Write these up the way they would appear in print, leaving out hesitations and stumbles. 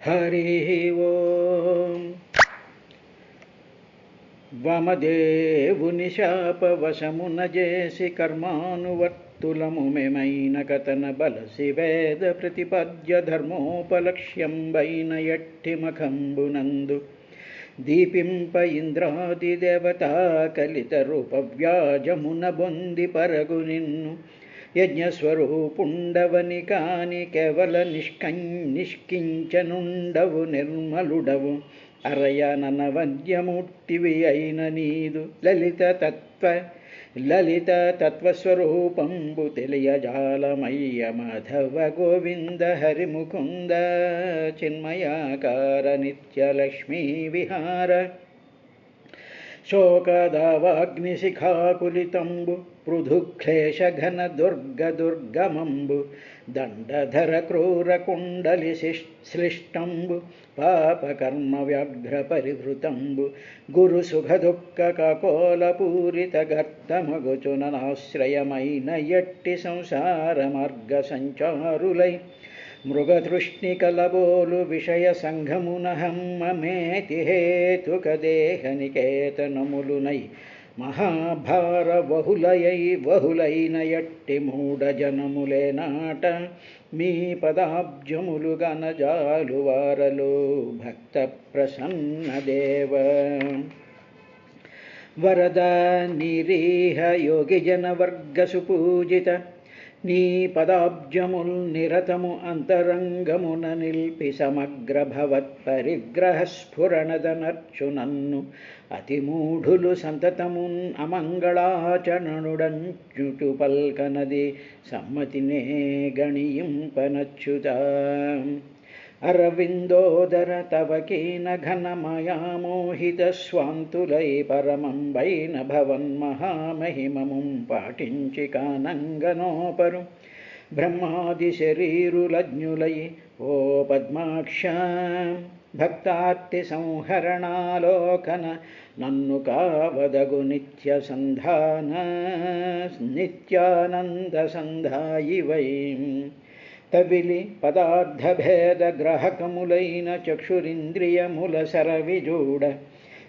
హరి ఓం. వామదేవుని శాపవశమున చేసి కర్మానువర్తులము మెమైన కథన బలసి వేద ప్రతిపద్య ధర్మోపలక్ష్యంబైన ఎట్టి మఖంబునందు దీపింప ఇంద్రాది దేవతా కలిత రూప వ్యాజమున బొంది పరగు నిన్ను యజ్ఞస్వరూపుండవని కాని కేవల నిష్కించనుండవు నిర్మలుడవు అరయననవద్యమూర్తివి అయిన నీదు లలిత తత్వస్వరూపంబు తెలియజాలమయ్య మాధవ గోవింద హరిముకుంద చిన్మయాకార నిత్యలక్ష్మీ విహార శోకదావాగ్నిశిఖాకులితంబు పృథుక్లేశఘన దుర్గమంబు దండధర క్రూర కుండలి శ్లిష్టంబు పాపకర్మ వ్యాఘ్ర పరివృతంబు గురు సుఖ దుఃఖ కకోలపూరిత గర్తమగుచుననాశ్రయమైన ఎట్టి సంసార మార్గ సంచారులై మృగతృష్ణికలబోలు విషయ సంఘమున హమ్మమేతి హేతుక దేహనికేతనములునై మహాభార బహులైన ఎట్టి మూఢ జనములే నాట మీ పదాబ్జములు గనజాలు వారలో భక్త ప్రసన్న దేవ వరద నిరీహ యోగి జన వర్గ సుపూజిత నీ పదాబ్జముల్ నిరతము అంతరంగమున నిల్పి సమగ్ర భవత్ పరిగ్రహ స్ఫురణదనర్చు నన్ను అతిమూఢులు సంతతమున్ అమంగళాచరణుడంచుటు పల్కనది సమ్మతినే గణింపనచ్యుత అరవిందోదర తవకీన ఘనమయామోహిత స్వాంతులై పరమంబైన భవన్మహామహిమముం పాటించి కానంగనోపరు బ్రహ్మాది శరీరులజ్ఞులై ఓ పద్మాక్ష భక్తార్తి సంహరణాలోకన నన్ను కావదగు నిత్యానంద సంధాయివై తవిలి పదార్థభేద గ్రహకములైన చక్షురింద్రియముల సరవిజూడ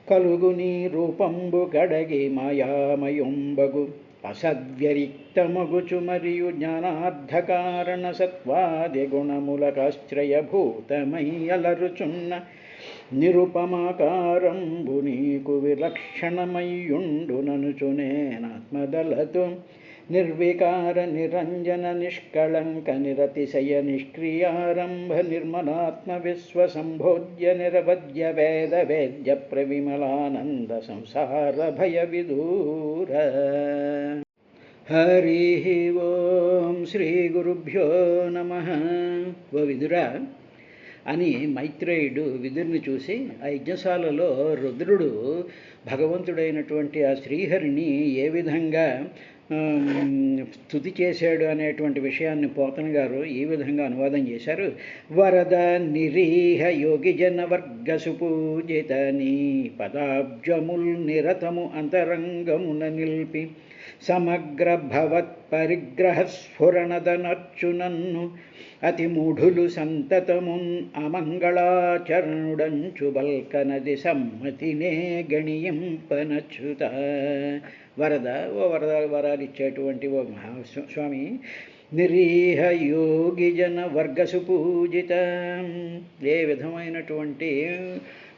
కలుగు నీ రూపంబు కడగి మాయామయుంబగు అసద్వ్యరిక్తమగుచు మరియు జ్ఞానార్థకారణ సత్వాది గుణములకాశ్రయభూతమై అలరుచున్న నిరుపమాకారంబు నీకు విలక్షణమయ్యుండుననుచునేనాత్మదలతు నిర్వికార నిరంజన నిష్కళంక నిరతిశయ నిష్క్రియారంభ నిర్మలాత్మ విశ్వసంభోజ్య నిరవద్య వేద వేద్య ప్రవిమలానంద సంసార భయ విదూర. హరి ఓం. శ్రీ గురుభ్యో నమః. ఓ విదురా అని మైత్రేయుడు విదురుని చూసి ఆ యజ్ఞశాలలో రుద్రుడు భగవంతుడైనటువంటి ఆ శ్రీహరిని ఏ విధంగా స్తుతి చేశాడు అనేటువంటి విషయాన్ని పోతన గారు ఈ విధంగా అనువాదం చేశారు. వరద నిరీహ యోగి జన వర్గ సుపూజిత నీ పదాబ్జముల్ నిరతము అంతరంగమున నిల్పి సమగ్ర భవత్ పరిగ్రహ స్ఫురణదనర్చు నన్ను అతి మూఢులు సంతతమున్ అమంగళాచరణుడంచు బల్కనది సమ్మతినే గణింపనచ్యుత. వరద ఓ వరాలిచ్చేటువంటి ఓ మహాస్వామి నిరీహ యోగి జన వర్గ సుపూజిత ఏ విధమైనటువంటి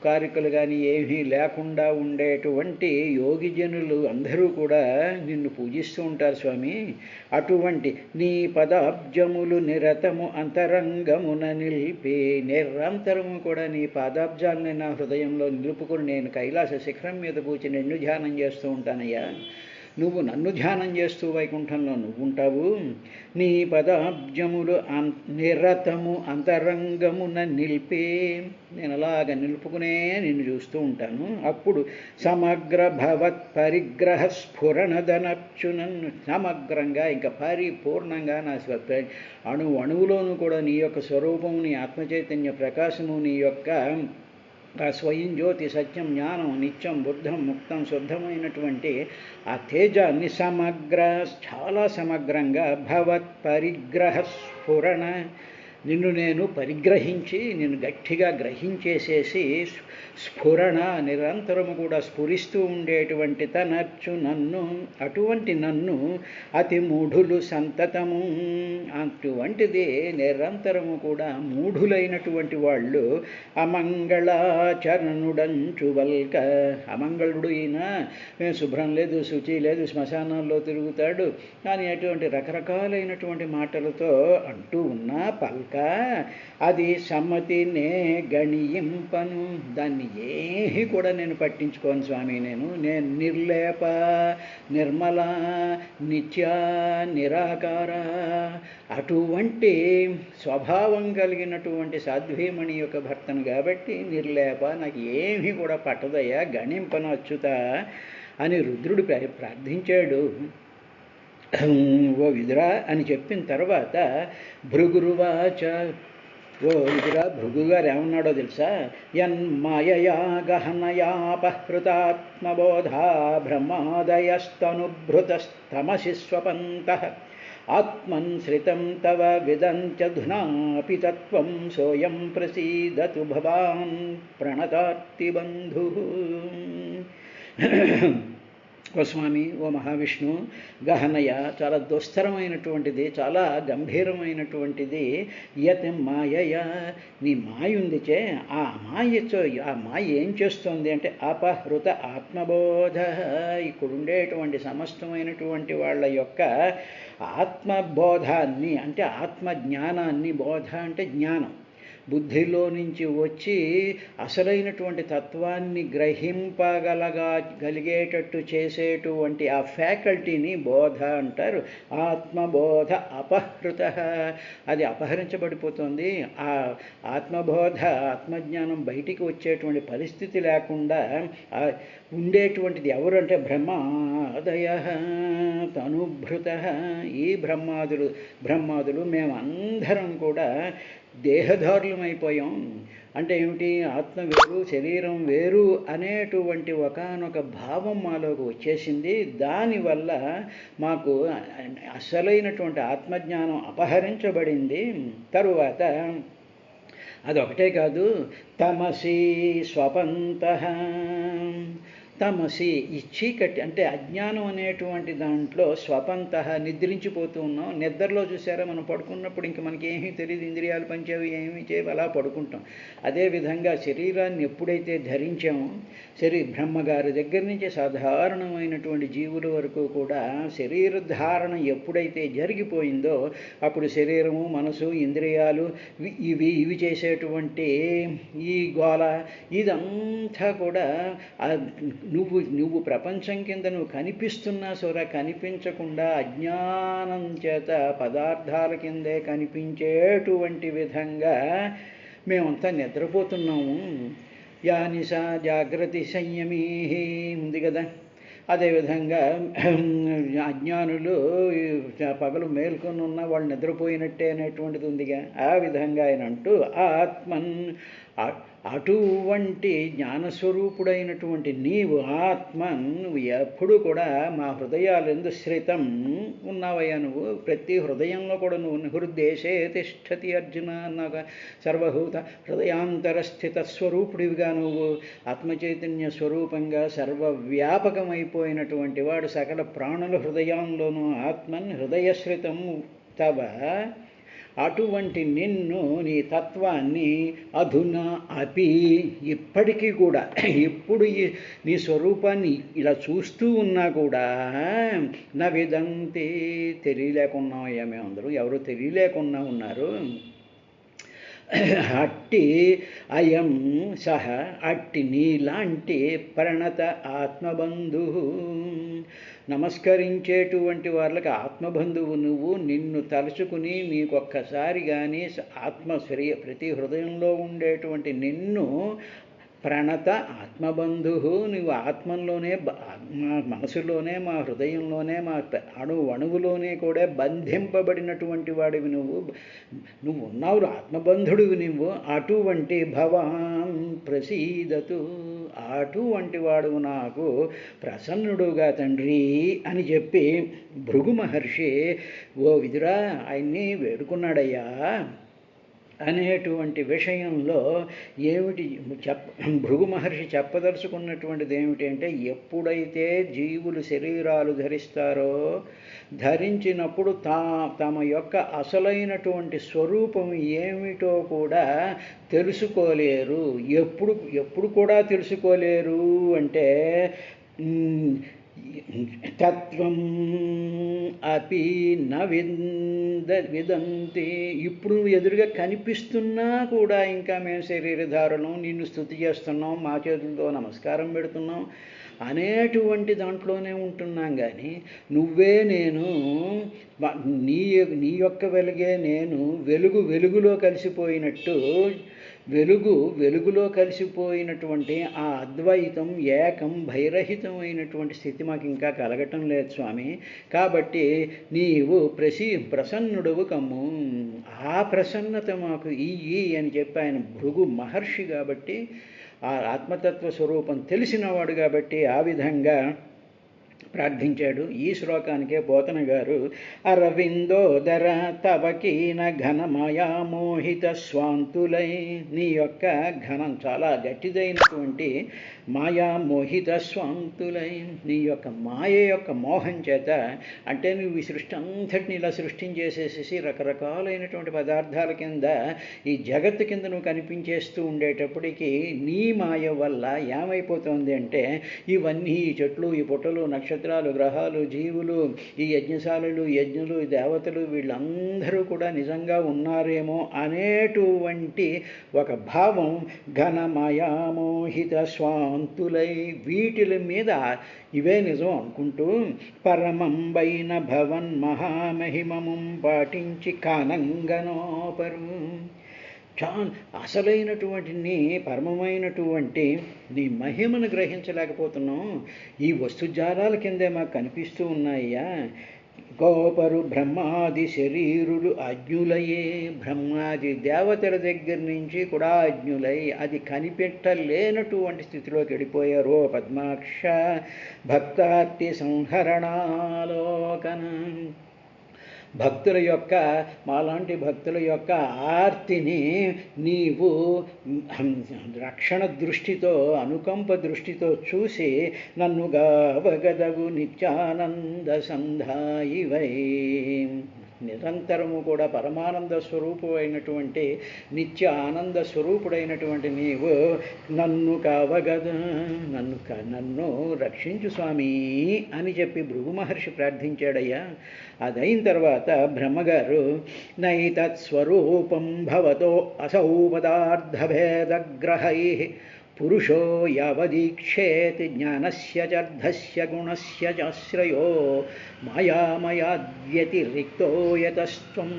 కారికలు కానీ ఏమీ లేకుండా ఉండేటువంటి యోగి జనులు అందరూ కూడా నిన్ను పూజిస్తూ ఉంటారు స్వామి. అటువంటి నీ పదాబ్జములు నిరతము అంతరంగమున నిలిపి నిరంతరము కూడా నీ పాదాబ్జాలని నా హృదయంలో నిలుపుకొని నేను కైలాస శిఖరం మీద కూర్చి నిన్ను ధ్యానం చేస్తూ ఉంటానయ్యా. నువ్వు నన్ను ధ్యానం చేస్తూ వైకుంఠంలో నువ్వుంటావు. నీ పదాబ్జములు నిరతము అంతరంగమున నిలిపే నేను అలాగ నిలుపుకునే నిన్ను చూస్తూ ఉంటాను. అప్పుడు సమగ్ర భవత్ పరిగ్రహ స్ఫురణదనర్చు నన్ను సమగ్రంగా ఇంకా పరిపూర్ణంగా నా అణువులోనూ కూడా నీ యొక్క స్వరూపము, నీ ఆత్మచైతన్య ప్రకాశము, నీ యొక్క ఆ స్వయం జ్యోతి సత్యం జ్ఞానం నిత్యం బుద్ధం ముక్తం శుద్ధమైనటువంటి ఆ తేజాన్ని చాలా సమగ్రంగా భవత్ పరిగ్రహ స్ఫురణ నిన్ను నేను పరిగ్రహించి నిన్ను గట్టిగా గ్రహించేసేసి స్ఫురణ నిరంతరము కూడా స్ఫురిస్తూ ఉండేటువంటి తనర్చు నన్ను, అటువంటి నన్ను అతి మూఢులు సంతతము, అటువంటిది నిరంతరము కూడా మూఢులైనటువంటి వాళ్ళు అమంగళాచరణుడంచు వల్క, అమంగళుడు ఈయన శుభ్రం లేదు, శుచి లేదు, శ్మశానాల్లో తిరుగుతాడు కానీ అటువంటి రకరకాలైనటువంటి మాటలతో అంటూ ఉన్న పల్క అది సమ్మతినే గణింపను, దాన్ని ఏమీ కూడా నేను పట్టించుకోను స్వామి. నేను నిర్లేప నిర్మల నిత్య నిరాకార అటువంటి స్వభావం కలిగినటువంటి సాధ్వీమణి యొక్క భర్తను కాబట్టి నిర్లేప, నాకు ఏమీ కూడా పట్టదయ్యా, గణింపను అచ్యుత అని రుద్రుడు ప్రార్థించాడు. ఓ విదురా అని చెప్పిన తర్వాత భృగురువాచ, ఓ విదురా, భృగు గారు ఏమన్నాడో తెలుసా? యన్మాయయా గహనయాపహృతాత్మబోధా బ్రహ్మాదయస్తనుభృతస్తమసి స్వపంతః ఆత్మన్ శ్రితం తవ విదంత్యధునాపి తత్వం సోయం ప్రసీదతు భవాన్ ప్రణతార్తి బంధు. ఓ స్వామి, ఓ మహావిష్ణు, గహనయ చాలా దుస్తరమైనటువంటిది, చాలా గంభీరమైనటువంటిది. యత్ మాయయ, నీ మాయ ఉందిచే ఆ మాయ ఏం చేస్తుంది అంటే అపహృత ఆత్మబోధ, ఇక్కడుండేటువంటి సమస్తమైనటువంటి వాళ్ళ యొక్క ఆత్మబోధాన్ని అంటే ఆత్మజ్ఞానాన్ని, బోధ అంటే జ్ఞానం, బుద్ధిలో నుంచి వచ్చి అసలైనటువంటి తత్వాన్ని గ్రహింపగలిగేటట్టు చేసేటువంటి ఆ ఫ్యాకల్టీని బోధ అంటారు. ఆత్మబోధ అపహృత, అది అపహరించబడిపోతుంది. ఆ ఆత్మబోధ, ఆత్మజ్ఞానం బయటికి వచ్చేటువంటి పరిస్థితి లేకుండా ఉండేటువంటిది ఎవరు అంటే బ్రహ్మాదయ తనుభృత, ఈ బ్రహ్మాదులు మేమందరం కూడా దేహధారులమైపోయాం. అంటే ఏమిటి? ఆత్మ వేరు, శరీరం వేరు అనేటువంటి ఒకానొక భావం మాలోకి వచ్చేసింది. దానివల్ల మాకు అసలైనటువంటి ఆత్మజ్ఞానం అపహరించబడింది. తరువాత అదొకటే కాదు, తమసి స్వపంతః, తమసి ఈ చీకటి అంటే అజ్ఞానం అనేటువంటి దాంట్లో స్వపంతః నిద్రించిపోతూ ఉన్నాం. నిద్రలో చూసారా, మనం పడుకున్నప్పుడు ఇంక మనకి ఏమీ తెలియదు, ఇంద్రియాలు పనిచేవి, ఏమీ చేయవు, అలా పడుకుంటాం. అదేవిధంగా శరీరాన్ని ఎప్పుడైతే ధరించామో, బ్రహ్మగారి దగ్గర నుంచి సాధారణమైనటువంటి జీవుల వరకు కూడా శరీర ధారణ ఎప్పుడైతే జరిగిపోయిందో అప్పుడు శరీరము, మనసు, ఇంద్రియాలు ఇవి చేసేటువంటి ఈ గోల ఇదంతా కూడా నువ్వు ప్రపంచం కింద నువ్వు కనిపిస్తున్నా సరే కనిపించకుండా అజ్ఞానం చేత పదార్థాల కిందే కనిపించేటువంటి విధంగా మేమంతా నిద్రపోతున్నాము. యానిసా జాగ్రత్త సంయమీ ఉంది కదా. అదేవిధంగా అజ్ఞానులు పగలు మేల్కొని ఉన్న వాళ్ళు నిద్రపోయినట్టే అనేటువంటిది ఉందిగా. ఆ విధంగా ఆయన అంటూ ఆత్మన్, అటువంటి జ్ఞానస్వరూపుడైనటువంటి నీవు ఆత్మన్, నువ్వు ఎప్పుడు కూడా మా హృదయాలందు శ్రితం ఉన్నావయ్యా. నువ్వు ప్రతి హృదయంలో కూడా నువ్వు హృద్దేశే తిష్టతి అర్జున అన్నాగా. సర్వభూత హృదయాంతరస్థిత స్వరూపుడివిగా నువ్వు ఆత్మచైతన్య స్వరూపంగా సర్వవ్యాపకమైపోయినటువంటి వాడు సకల ప్రాణుల హృదయంలోనూ ఆత్మన్ హృదయశ్రితం తవ. అటువంటి నిన్ను, నీ తత్వాన్ని అధునా అపి, ఇప్పటికీ కూడా, ఇప్పుడు నీ స్వరూపాన్ని ఇలా చూస్తూ ఉన్నా కూడా నవిదంతి, తెలియలేకున్నామయ్యా మేమందరూ, ఎవరు తెలియలేకున్నా ఉన్నారు. అట్టి అయం సహ, అట్టి నీలాంటి ప్రణత ఆత్మబంధు, నమస్కరించేటువంటి వాళ్ళకి ఆత్మబంధువు నువ్వు. నిన్ను తలుచుకుని మీకొక్కసారి కానీ ప్రతి హృదయంలో ఉండేటువంటి నిన్ను ప్రణత ఆత్మబంధు, నువ్వు ఆత్మలోనే, మా మనసులోనే, మా హృదయంలోనే, మా అణువులోనే కూడా బంధింపబడినటువంటి వాడివి నువ్వు ఉన్నావు, ఆత్మబంధుడివి నువ్వు. అటువంటి భవాన్ ప్రసీదతు, అటువంటి వాడు నాకు ప్రసన్నుడుగా తండ్రి అని చెప్పి భృగు మహర్షి ఓ విదురా ఆయన్ని వేడుకున్నాడయ్యా. అనేటువంటి విషయంలో ఏమిటి భృగు మహర్షి చెప్పదలుచుకున్నటువంటిది ఏమిటి అంటే, ఎప్పుడైతే జీవులు శరీరాలు ధరిస్తారో ధరించినప్పుడు తమ యొక్క అసలైనటువంటి స్వరూపం ఏమిటో కూడా తెలుసుకోలేరు. ఎప్పుడు కూడా తెలుసుకోలేరు అంటే, తత్వం అపి విదంతి. ఇప్పుడు ఎదురుగా కనిపిస్తున్నా కూడా ఇంకా మేము శరీరధారణం, నిన్ను స్తుతి చేస్తున్నాం, మా చేతులతో నమస్కారం పెడుతున్నాం అనేటువంటి దాంట్లోనే ఉంటున్నాం. కానీ నువ్వే నేను, నీ యొక్క వెలుగే నేను, వెలుగులో కలిసిపోయినట్టు, వెలుగులో కలిసిపోయినటువంటి ఆ అద్వైతం, ఏకం భైరహితమైనటువంటి స్థితి మాకు ఇంకా కలగటం లేదు స్వామి. కాబట్టి నీవు ప్రసన్నుడవు కమ్ము, ఆ ప్రసన్నత మాకు ఇయ్యి అని చెప్పి ఆయన భృగు మహర్షి కాబట్టి, ఆ ఆత్మతత్వ స్వరూపం తెలిసినవాడు కాబట్టి ఆ విధంగా ప్రార్థించాడు. ఈ శ్లోకానికే పోతన గారు అరవిందోదర తవకీన ఘనమయా మోహిత స్వాంతులై, నీ యొక్క ఘనం చాలా గట్టిదైనటువంటి మాయా మోహిత స్వాంతులై, నీ యొక్క మాయ యొక్క మోహం చేత, అంటే నువ్వు ఈ సృష్టి అంతటిని ఇలా సృష్టించేసేసి రకరకాలైనటువంటి పదార్థాల కింద ఈ జగత్తు కింద నువ్వు కనిపించేస్తూ ఉండేటప్పటికీ నీ మాయ వల్ల ఏమైపోతుంది అంటే, ఇవన్నీ ఈ చెట్లు, ఈ పుట్టలు, నక్షత్రాలు, గ్రహాలు, జీవులు, ఈ యజ్ఞశాలలు, యజ్ఞులు, దేవతలు, వీళ్ళందరూ కూడా నిజంగా ఉన్నారేమో అనేటువంటి ఒక భావం ఘనమయామోహిత స్వాంతులై, వీటిల మీద ఇవే నిజం అనుకుంటూ పరమంబైన భవన్ మహామహిమం పాటించి కానంగనోపరు. అసలైనటువంటి నీ పరమమైనటువంటి నీ మహిమను గ్రహించలేకపోతున్నాం. ఈ వస్తుజాలాల కిందే మాకు కనిపిస్తూ ఉన్నాయ్యా. గోపరు బ్రహ్మాది శరీరులు అజ్ఞులయే, బ్రహ్మాది దేవతల దగ్గర నుంచి కూడా అజ్ఞులై అది కనిపెట్టలేనటువంటి స్థితిలోకి వెళ్ళిపోయారు. పద్మాక్ష భక్తార్తి సంహరణాలోకన, భక్తుల యొక్క, మాలాంటి భక్తుల యొక్క ఆర్తిని నీవు రక్షణ దృష్టితో, అనుకంప దృష్టితో చూసి నన్ను గావగదగు నిత్యానంద సంధాయివై, నిరంతరము కూడా పరమానంద స్వరూపుడైనటువంటి, నిత్య ఆనంద స్వరూపుడైనటువంటి నీవు నన్ను కావగద, నన్ను రక్షించు స్వామి అని చెప్పి భృగు మహర్షి ప్రార్థించాడయ్యా. అదైన తర్వాత బ్రహ్మగారు నైతత్స్వరూపం భవతో అసౌ పదార్థభేదగ్రహై పురుషో యావదీక్షేతి జ్ఞానస్య చర్ధస్య గుణస్య చాశ్రయో మాయామయాద్వ్యతిరిక్తో యతస్త్వం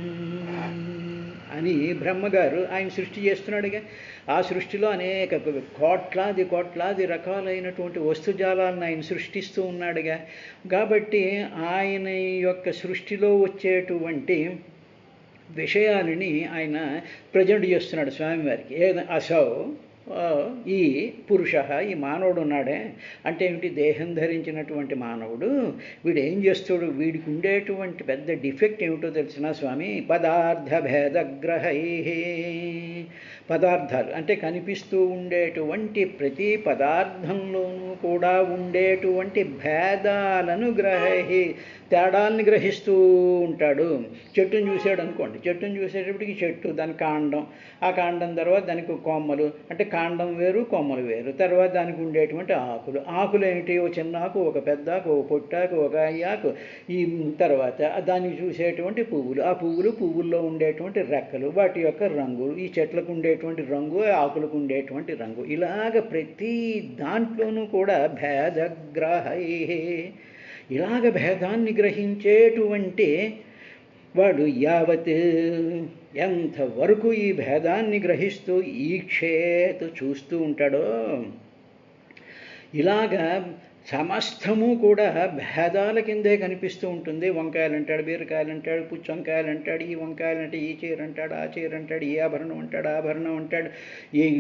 అని బ్రహ్మగారు ఆయన సృష్టి చేస్తున్నాడుగా. ఆ సృష్టిలో అనేక కోట్లాది రకాలైనటువంటి వస్తుజాలాలను ఆయన సృష్టిస్తూ ఉన్నాడుగా. కాబట్టి ఆయన యొక్క సృష్టిలో వచ్చేటువంటి విషయాలని ఆయన ప్రజెంట్ చేస్తున్నాడు స్వామివారికి. అసౌ ఈ పురుష, ఈ మానవుడు ఉన్నాడే అంటే ఏమిటి, దేహం ధరించినటువంటి మానవుడు వీడు ఏం చేస్తాడు, వీడికి ఉండేటువంటి పెద్ద డిఫెక్ట్ ఏమిటో తెలిసిన స్వామి, పదార్థ భేదగ్రహై, పదార్థాలు అంటే కనిపిస్తూ ఉండేటువంటి ప్రతి పదార్థంలోనూ కూడా ఉండేటువంటి భేదాలను తేడాలని గ్రహిస్తూ ఉంటాడు. చెట్టును చూసాడు అనుకోండి, చెట్టును చూసేటప్పటికి చెట్టు, దాని కాండం, ఆ కాండం తర్వాత దానికి కొమ్మలు, అంటే కాండం వేరు కొమ్మలు వేరు, తర్వాత దానికి ఉండేటువంటి ఆకులు ఏమిటి, ఒక చిన్న ఆకు, ఒక పెద్ద ఆకు, ఒక పొట్టాకు, ఒక ఆకు, ఈ తర్వాత దానికి చూసేటువంటి పువ్వులు, ఆ పువ్వుల్లో ఉండేటువంటి రెక్కలు, వాటి యొక్క రంగులు, ఈ చెట్లకు ఉండేటువంటి రంగు, ఆకులకు ఉండేటువంటి రంగు, ఇలాగ ప్రతి దాంట్లోనూ కూడా భేదగ్రహై, ఇలాగ భేదాన్ని గ్రహించేటువంటి వాడు యావత్ ఎంతవరకు ఈ భేదాన్ని గ్రహిస్తూ ఈక్షేత్ చూస్తూ ఉంటాడో, ఇలాగా సమస్తము కూడా భేదాల కిందే కనిపిస్తూ ఉంటుంది. వంకాయలు అంటాడు, బీరకాయలు అంటాడు, పుచ్చి వంకాయలు అంటాడు, ఈ వంకాయలు అంటే ఈ చీర అంటాడు, ఆ చీర అంటాడు, ఈ ఆభరణం అంటాడు, ఆభరణం అంటాడు,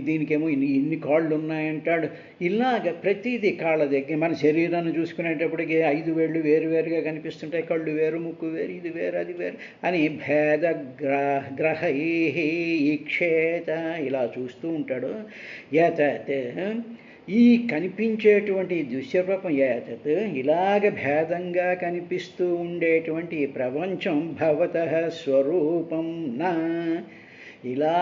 దీనికేమో ఇన్ని కాళ్ళు ఉన్నాయంటాడు. ఇలాగ ప్రతిదీ కాళ్ళ దగ్గర మన శరీరాన్ని చూసుకునేటప్పటికి 5 వేళ్ళు వేరువేరుగా కనిపిస్తుంటాయి. కళ్ళు వేరు, ముక్కు వేరు, ఇది వేరు, అది వేరు అని భేద గ్రహై ఈక్షేత ఇలా చూస్తూ ఉంటాడు. యతత్ ఈ కనిపించేటువంటి దృశ్యరూపం ఏతత్ ఇలాగ భేదంగా కనిపిస్తూ ఉండేటువంటి ఈ ప్రపంచం భవతః స్వరూపం నా ఇలా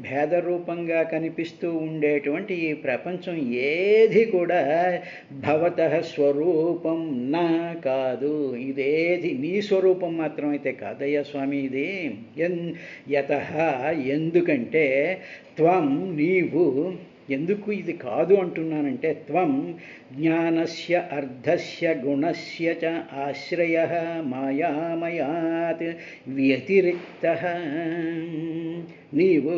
భేదరూపంగా కనిపిస్తూ ఉండేటువంటి ఈ ప్రపంచం ఏది కూడా భవతః స్వరూపం నా కాదు. ఇదేది నీ స్వరూపం మాత్రమైతే కాదయ్యా స్వామి ఇది. యతః ఎందుకంటే త్వం నీవు ఎందుకు ఇది కాదు అంటున్నానంటే త్వం జ్ఞానస్య అర్ధస్య గుణస్య చ ఆశ్రయః మాయామయాత్ వ్యతిరిక్తః. నీవు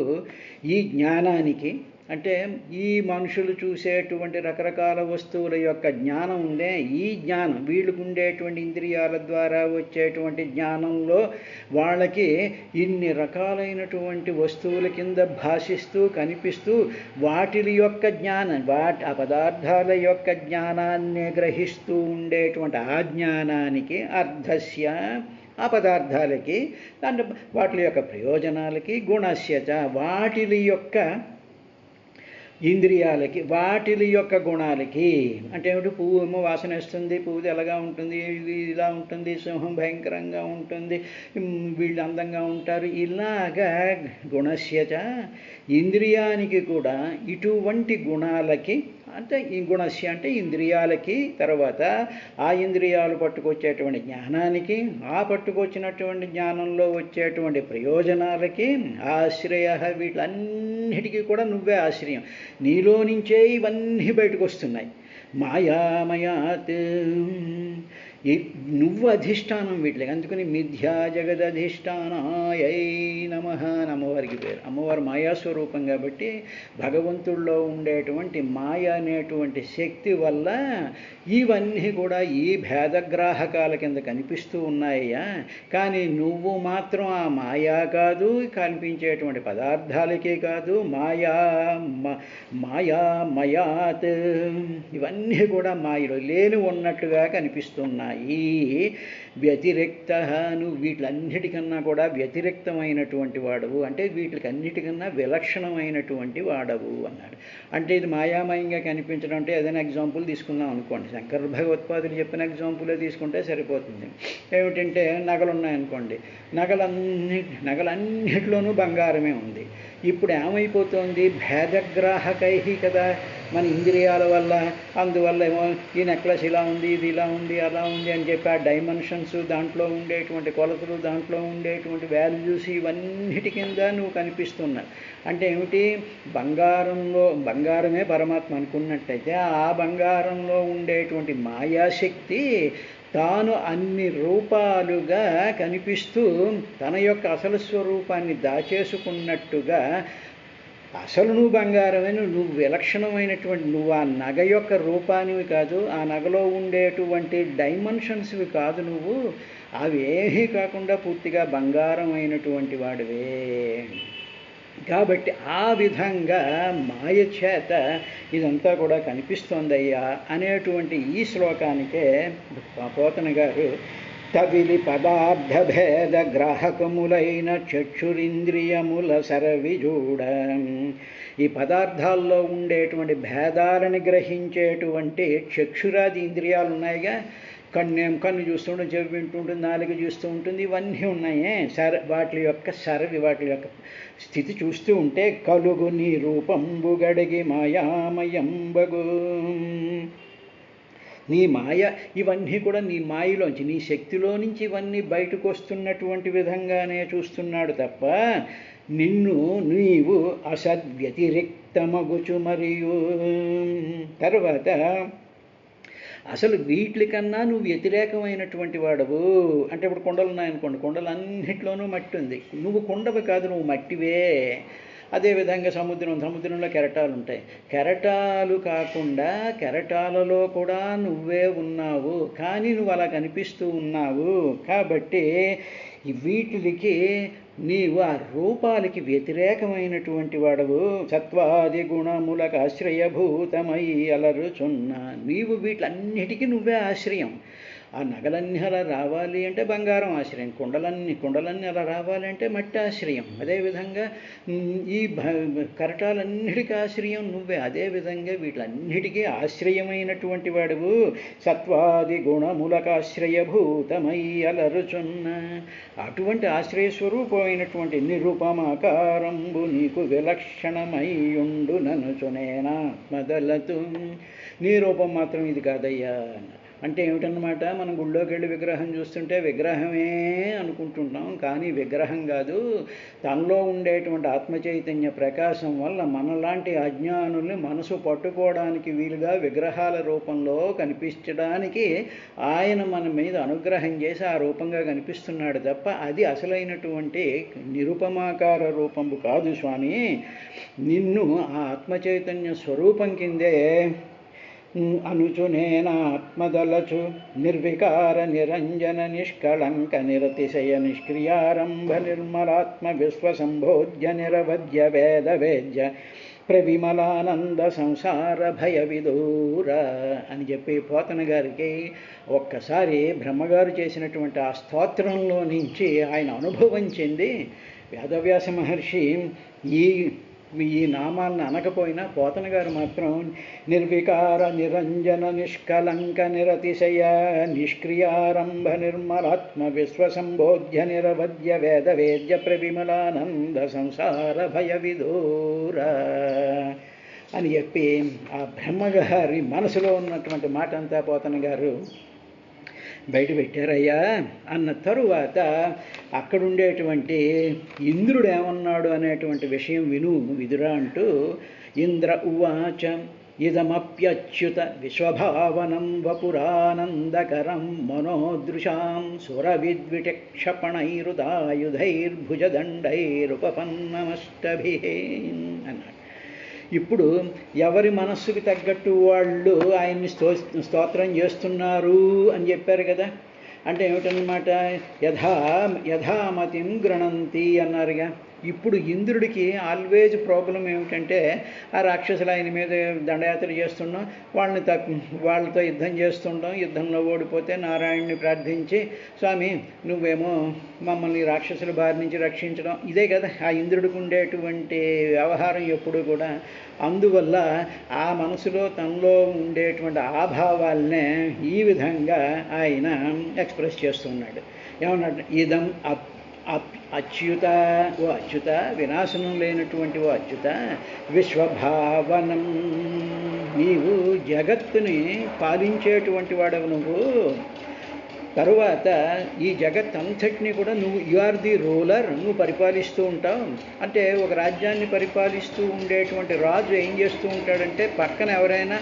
ఈ జ్ఞానానికి అంటే ఈ మనుషులు చూసేటువంటి రకరకాల వస్తువుల యొక్క జ్ఞానం ఉందే, ఈ జ్ఞానం వీళ్ళకు ఉండేటువంటి ఇంద్రియాల ద్వారా వచ్చేటువంటి జ్ఞానంలో వాళ్ళకి ఇన్ని రకాలైనటువంటి వస్తువుల కింద భాషిస్తూ కనిపిస్తూ వాటి యొక్క జ్ఞానం ఆ పదార్థాల యొక్క జ్ఞానాన్ని గ్రహిస్తూ ఉండేటువంటి ఆ జ్ఞానానికి అర్ధస్య ఆ పదార్థాలకి వాటి యొక్క ప్రయోజనాలకి గుణస్యచ వాటి యొక్క ఇంద్రియాలకి వాటి యొక్క గుణాలకి అంటే ఏమిటి పువ్వు ఏమో వాసన వేస్తుంది, పువ్వుది ఎలాగా ఉంటుంది, ఇది ఇలా ఉంటుంది, సింహం భయంకరంగా ఉంటుంది, వీళ్ళు అందంగా ఉంటారు. ఇలాగా గుణస్యచ ఇంద్రియానికి కూడా ఇటువంటి గుణాలకి అంటే ఈ గుణస్య అంటే ఇంద్రియాలకి తర్వాత ఆ ఇంద్రియాలు పట్టుకొచ్చేటువంటి జ్ఞానానికి ఆ పట్టుకొచ్చినటువంటి జ్ఞానంలో వచ్చేటువంటి ప్రయోజనాలకి ఆశ్రయ వీటిలన్నిటికీ కూడా నువ్వే ఆశ్రయం. నీలో నుంచే ఇవన్నీ బయటకు వస్తున్నాయి. మాయామయాత్ నువ్వు అధిష్టానం వీటికి. అందుకని మిథ్యా జగదధిష్టానాయై నమః అని అమ్మవారికి పేరు. అమ్మవారు మాయాస్వరూపం కాబట్టి భగవంతుల్లో ఉండేటువంటి మాయ అనేటువంటి శక్తి వల్ల ఇవన్నీ కూడా ఈ భేదగ్రాహకాల కింద కనిపిస్తూ ఉన్నాయ్యా. కానీ నువ్వు మాత్రం ఆ మాయా కాదు, కనిపించేటువంటి పదార్థాలకే కాదు, మాయామయాత్ ఇవన్నీ కూడా మాయలో లేని ఉన్నట్టుగా కనిపిస్తున్నాయి. వ్యతిరిక్త నువ్వు వీటిలన్నిటికన్నా కూడా వ్యతిరిక్తమైనటువంటి వాడవు అంటే వీటికన్నిటికన్నా విలక్షణమైనటువంటి వాడవు అన్నాడు. అంటే ఇది మాయామయంగా కనిపించడం అంటే ఏదైనా ఎగ్జాంపుల్ తీసుకుందాం అనుకోండి. శంకర భగవత్పాదులు చెప్పిన ఎగ్జాంపులే తీసుకుంటే సరిపోతుంది. ఏమిటంటే నగలు ఉన్నాయనుకోండి, నగలన్నిటిలోనూ బంగారమే ఉంది. ఇప్పుడు ఏమైపోతుంది, భేదగ్రాహకై కదా మన ఇంద్రియాల వల్ల, అందువల్ల ఏమో ఈ నెక్లెస్ ఇలా ఉంది, ఇది ఇలా ఉంది, అలా ఉంది అని చెప్పి ఆ డైమెన్షన్స్, దాంట్లో ఉండేటువంటి కొలతలు, దాంట్లో ఉండేటువంటి వాల్యూస్ ఇవన్నిటి కింద నువ్వు కనిపిస్తున్నావు. అంటే ఏమిటి, బంగారమే పరమాత్మ అనుకున్నట్టయితే ఆ బంగారంలో ఉండేటువంటి మాయాశక్తి తాను అన్ని రూపాలుగా కనిపిస్తూ తన యొక్క అసలు స్వరూపాన్ని దాచేసుకున్నట్టుగా అసలు నువ్వు బంగారమే, నువ్వు విలక్షణమైనటువంటి నువ్వు ఆ నగ యొక్క రూపానివి కాదు, ఆ నగలో ఉండేటువంటి డైమెన్షన్స్వి కాదు, నువ్వు అవేమీ కాకుండా పూర్తిగా బంగారం అయినటువంటి వాడివే. కాబట్టి ఆ విధంగా మాయ చేత ఇదంతా కూడా కనిపిస్తోందయ్యా అనేటువంటి ఈ శ్లోకానికే పోతన గారు తవిలి పదార్థ భేద గ్రాహకములైన చక్షురింద్రియముల సరవిజూడ. ఈ పదార్థాల్లో ఉండేటువంటి భేదాలని గ్రహించేటువంటి చక్షురాది ఇంద్రియాలు ఉన్నాయిగా, కన్ను చూస్తూ ఉంటుంది, చెవి వింటూ ఉంటుంది, నాలుగు చూస్తూ ఉంటుంది, ఇవన్నీ ఉన్నాయే. వాటి యొక్క స్థితి చూస్తూ ఉంటే కలుగు నీ రూపంబు గడిగి మాయామయంబగు. నీ మాయ ఇవన్నీ కూడా నీ మాయలోంచి, నీ శక్తిలో నుంచి ఇవన్నీ బయటకు వస్తున్నటువంటి విధంగానే చూస్తున్నాడు తప్ప నీవు అసద్వ్యతిరిక్తమగుచు. మరియు తర్వాత అసలు వీటికన్నా నువ్వు వ్యతిరేకమైనటువంటి వాడవు. అంటే ఇప్పుడు కొండలు ఉన్నాయనుకోండి, కొండలన్నింటిలోనూ మట్టి ఉంది, నువ్వు కొండవి కాదు, నువ్వు మట్టివే. అదేవిధంగా సముద్రంలో కెరటాలు ఉంటాయి. కెరటాలు కాకుండా కెరటాలలో కూడా నువ్వే ఉన్నావు, కానీ నువ్వు అలా కనిపిస్తూ ఉన్నావు. కాబట్టి వీటికి నీవు ఆ రూపాలకి వ్యతిరేకమైనటువంటి వాడవు. సత్వాది గుణములకు ఆశ్రయభూతమై అలరుచున్నా, నీవు వీటన్నిటికీ నువ్వే ఆశ్రయం. ఆ నగలన్నీ అలా రావాలి అంటే బంగారం ఆశ్రయం, కుండలన్నీ అలా రావాలి అంటే మట్టి ఆశ్రయం. అదేవిధంగా ఈ కరటాలన్నిటికీ ఆశ్రయం నువ్వే. అదేవిధంగా వీటిలన్నిటికీ ఆశ్రయమైనటువంటి వాడువు. సత్వాది గుణములకు ఆశ్రయభూతమై అలరుచున్న అటువంటి ఆశ్రయస్వరూపమైనటువంటి నిరుపమాకారంబు నీకు విలక్షణమయ్యుండు ననుచునేనాత్మదలతు. నీ రూపం మాత్రం ఇది కాదయ్యా. అంటే ఏమిటన్నమాట, మనం గుళ్ళోకి వెళ్ళి విగ్రహం చూస్తుంటే విగ్రహమే అనుకుంటుంటాం, కానీ విగ్రహం కాదు. తనలో ఉండేటువంటి ఆత్మచైతన్య ప్రకాశం వల్ల మనలాంటి అజ్ఞానుల్ని మనసు పట్టుకోవడానికి వీలుగా విగ్రహాల రూపంలో కనిపించడానికి ఆయన మన మీద అనుగ్రహం చేసి ఆ రూపంగా కనిపిస్తున్నాడు తప్ప అది అసలైనటువంటి నిరుపమాకార రూపము కాదు స్వామి. నిన్ను ఆ ఆత్మచైతన్య స్వరూపం కిందే అనుచునేనాత్మదలచు నిర్వికార నిరంజన నిష్కళంక నిరతిశయ నిష్క్రియారంభ నిర్మలాత్మ విశ్వసంబోధ్య నిరవధ్య వేద వేద్య ప్రవిమలానంద సంసార భయ విదూర అని చెప్పి పోతన గారికి ఒక్కసారి బ్రహ్మగారు చేసినటువంటి ఆ స్తోత్రంలో నుంచి ఆయన అనుభవం చెంది వేదవ్యాస మహర్షి ఈ నామాలను అనకపోయినా పోతన గారు మాత్రం నిర్వికార నిరంజన నిష్కలంక నిరతిశయ నిష్క్రియారంభ నిర్మలాత్మ విశ్వసంబోధ్య నిరవధ్య వేద వేద్య ప్రవిమలానంద సంసార భయ విదూర అని చెప్పి ఆ బ్రహ్మగారి మనసులో ఉన్నటువంటి మాట అంతా పోతన గారు బయట పెట్టారయ్యా. అన్న తరువాత అక్కడుండేటువంటి ఇంద్రుడు ఏమన్నాడు అనేటువంటి విషయం విను విదురా అంటూ, ఇంద్ర ఉవాచ ఇదమప్యచ్యుత విశ్వభావనం వపురానందకరం మనోదృశాం సురవిద్విటక్షపణైరుదాయుధైర్భుజదండైరుపపన్నమష్టభిః అన్నాడు. ఇప్పుడు ఎవరి మనస్సుకి తగ్గట్టు వాళ్ళు ఆయన్ని స్తోత్రం చేస్తున్నారు అని చెప్పారు కదా. అంటే ఏమిటన్నమాట, యథామతిం గృణంతి అన్నారుగా. ఇప్పుడు ఇంద్రుడికి ఆల్వేజ్ ప్రాబ్లం ఏమిటంటే ఆ రాక్షసులు ఆయన మీద దండయాత్ర చేస్తుండడం, వాళ్ళతో యుద్ధం చేస్తుండడం, యుద్ధంలో ఓడిపోతే నారాయణ్ణి ప్రార్థించి స్వామి నువ్వేమో మమ్మల్ని రాక్షసుల బారి నుంచి రక్షించడం, ఇదే కదా ఆ ఇంద్రుడికి ఉండేటువంటి వ్యవహారం ఎప్పుడు కూడా. అందువల్ల ఆ మనసులో తనలో ఉండేటువంటి ఆభావాలనే ఈ విధంగా ఆయన ఎక్స్ప్రెస్ చేస్తున్నాడు. ఏమన్నాడు, ఇదం అచ్యుత, ఓ అచ్యుత, వినాశనం లేనటువంటి ఓ అచ్యుత, విశ్వభావనం, నీవు జగత్తుని పాలించేటువంటి వాడవు నువ్వు. తరువాత ఈ జగత్ అంతటినీ కూడా యు ఆర్ ది రూలర్, నువ్వు పరిపాలిస్తూ ఉంటావు. అంటే ఒక రాజ్యాన్ని పరిపాలిస్తూ ఉండేటువంటి రాజు ఏం చేస్తూ ఉంటాడంటే పక్కన ఎవరైనా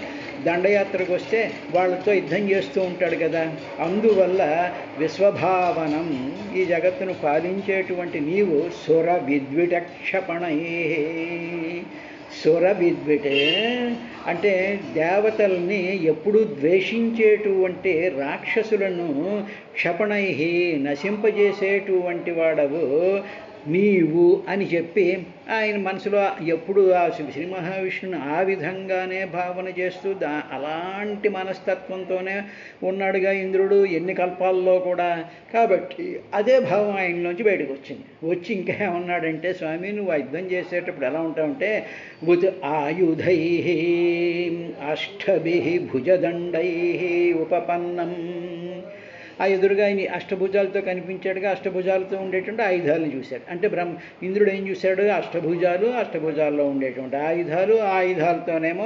దండయాత్రకు వస్తే వాళ్ళతో యుద్ధం చేస్తూ ఉంటాడు కదా. అందువల్ల విశ్వభావనం, ఈ జగత్తును పాలించేటువంటి నీవు సుర విద్విటక్షపణై, సుర విద్విటే అంటే దేవతల్ని ఎప్పుడూ ద్వేషించేటువంటి రాక్షసులను క్షపణై నశింపజేసేటువంటి వాడవు నీవు అని చెప్పి ఆయన మనసులో ఎప్పుడు ఆ శ్రీ మహావిష్ణుని ఆ విధంగానే భావన చేస్తూ అలాంటి మనస్తత్వంతోనే ఉన్నాడుగా ఇంద్రుడు ఎన్ని కల్పాల్లో కూడా. కాబట్టి అదే భావం ఆయనలోంచి బయటకు వచ్చి ఇంకా ఏమన్నాడంటే, స్వామి నువ్వు యుద్ధం చేసేటప్పుడు ఎలా ఉంటావంటే బుధ ఆయుధై అష్టభిః భుజదండైః ఉపపన్నం, ఆ ఎదురుగా ఆయన అష్టభుజాలతో కనిపించాడుగా, అష్టభుజాలతో ఉండేటువంటి ఆయుధాలను చూశాడు. అంటే ఇంద్రుడు ఏం చూశాడు, అష్టభుజాల్లో ఉండేటువంటి ఆయుధాలు, ఆ ఆయుధాలతోనేమో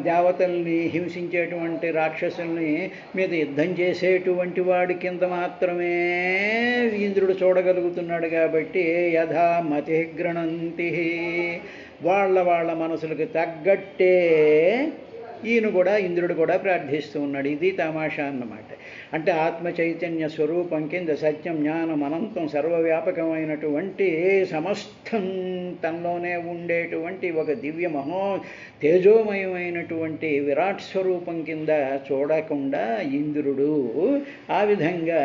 దేవతల్ని హింసించేటువంటి రాక్షసుల్ని మీద యుద్ధం చేసేటువంటి వాడి కింద మాత్రమే ఇంద్రుడు చూడగలుగుతున్నాడు. కాబట్టి యథా మతి గృణంతి, వాళ్ళ మనసులకు తగ్గట్టే ఈయన కూడా ఇంద్రుడు కూడా ప్రార్థిస్తూ ఉన్నాడు. ఇది తమాషా అన్నమాట. అంటే ఆత్మ చైతన్య స్వరూపం కింద సత్యం, జ్ఞానం, అనంతం, సర్వవ్యాపకమైనటువంటి సమస్తం తనలోనే ఉండేటువంటి ఒక దివ్య తేజోమయమైనటువంటి విరాట్ స్వరూపం కింద చూడకుండా ఇంద్రుడు ఆ విధంగా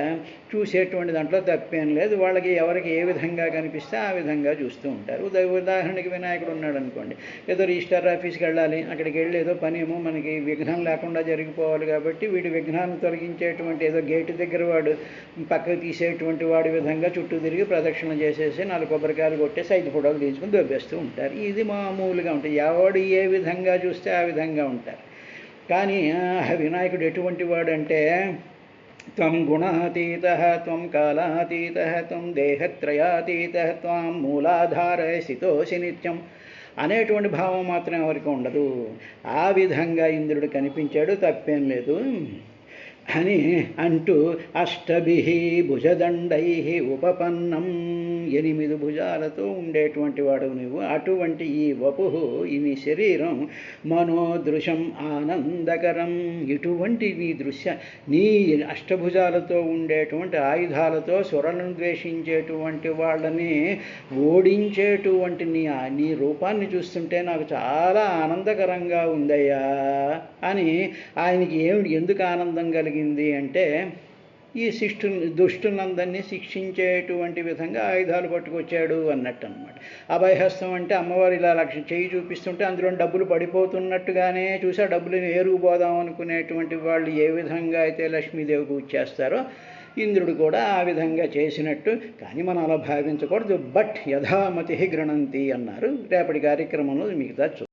చూసేటువంటి దాంట్లో తప్పేం లేదు. వాళ్ళకి ఎవరికి ఏ విధంగా కనిపిస్తే ఆ విధంగా చూస్తూ ఉంటారు. ఉదాహరణకి వినాయకుడు ఉన్నాడు అనుకోండి, ఏదో రిజిస్టర్ ఆఫీస్కి వెళ్ళాలి, అక్కడికి వెళ్ళి ఏదో పనేమో మనకి విఘ్నం లేకుండా జరిగిపోవాలి కాబట్టి వీడి విఘ్నాన్ని తొలగించేటువంటి ఏదో గేటు దగ్గర వాడు పక్కకు తీసేటువంటి వాడి విధంగా చుట్టూ తిరిగి ప్రదక్షిణ చేసేసి 4 కొబ్బరికాయలు కొట్టేసి 5 ఫోటోలు తీసుకుని దొబ్బేస్తూ ఉంటారు. ఇది మామూలుగా ఉంటుంది. ఎవడు ఏ విధంగా చూస్తే ఆ విధంగా ఉంటారు. కానీ వినాయకుడు ఎటువంటి వాడంటే త్వం గుణాతీతః త్వం కాలాతీతః త్వం దేహత్రయాతీతః త్వం మూలాధార స్థితోసి నిత్యం అనేటువంటి భావం మాత్రం ఎవరికి ఉండదు. ఆ విధంగా ఇంద్రుడు కనిపించాడు, తప్పేం లేదు అని అంటూ అష్టభిః భుజదండైః ఉపపన్నం 8 భుజాలతో ఉండేటువంటి వాడు నువ్వు. అటువంటి ఈ వపుః నీ శరీరం మనోదృశం ఆనందకరం. ఇటువంటి నీ నీ అష్టభుజాలతో ఉండేటువంటి ఆయుధాలతో సురలను ద్వేషించేటువంటి వాళ్ళని ఓడించేటువంటి నీ రూపాన్ని చూస్తుంటే నాకు చాలా ఆనందకరంగా ఉందయ్యా అని ఆయనకి ఎందుకు ఆనందం కలిగింది అంటే ఈ దుష్టులందరినీ శిక్షించేటువంటి విధంగా ఆయుధాలు పట్టుకొచ్చాడు అన్నట్టు అనమాట. అభయహస్తం అంటే అమ్మవారు ఇలా చెయ్యి చూపిస్తుంటే అందులో డబ్బులు పడిపోతున్నట్టుగానే చూసా డబ్బులను ఏరుకుపోదాం అనుకునేటువంటి వాళ్ళు ఏ విధంగా అయితే లక్ష్మీదేవికి ఇచ్చేస్తారో ఇంద్రుడు కూడా ఆ విధంగా చేసినట్టు. కానీ మనం అలా భావించకూడదు. బట్ యథామతి గృణంతి అన్నారు. రేపటి కార్యక్రమంలో మిగతా